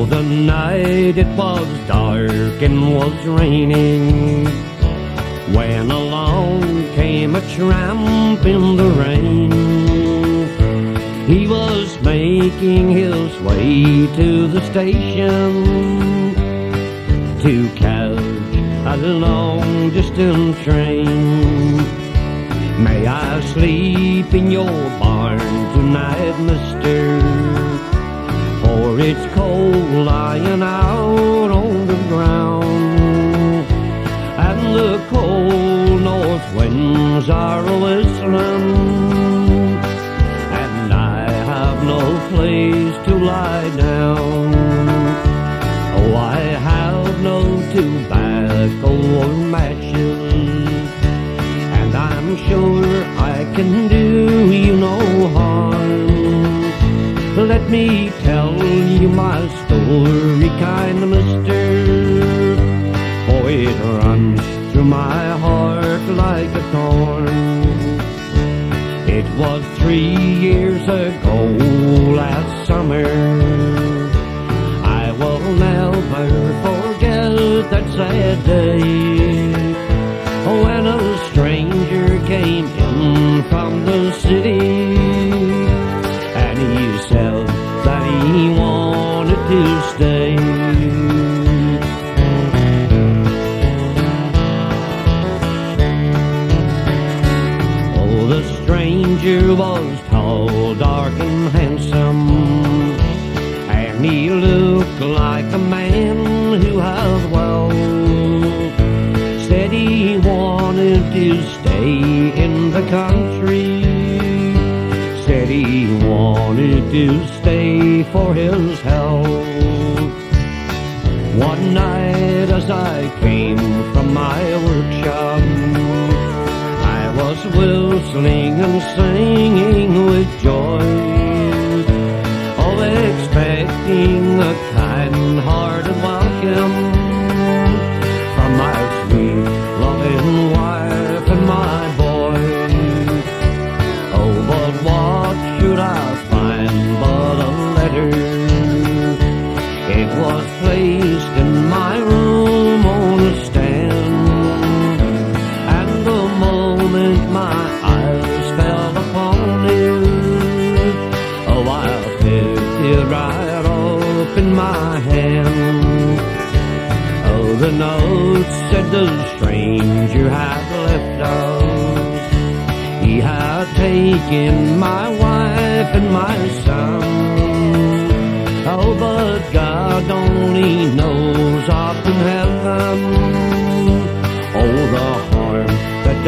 the night it was dark and was raining, when along came a tramp in the rain. He was making his way to the station to catch a long-distance train. May I sleep in your barn tonight, mister? For it's cold lying out on the ground, and the cold north winds are a-whistling, and I have no place to lie down. Oh, I have no tobacco or matches, and I'm sure I can do you no harm. Let me tell you my story, kind of mister, for it runs through my heart like a thorn. It was 3 years ago last summer. I will never forget that sad day, when a stranger came in from the city, and he said that he wanted to stay. Oh, the stranger was tall, dark and handsome, and he looked like a man who had wealth. Said he wanted to stay in the country, said he wanted to stay for his health. One night as I came from my workshop, I was whistling and singing with joy, oh, expecting a kind-hearted welcome from my sweet, loving wife and my boy. Oh, but what should I find but a letter? It was placed in my room on a stand, and the moment my eyes fell upon it, oh, I picked it right up in my hand. Oh, the note said the stranger had left us. He had taken my wife and my son. Oh, but God only knows up in heaven, oh, the harm that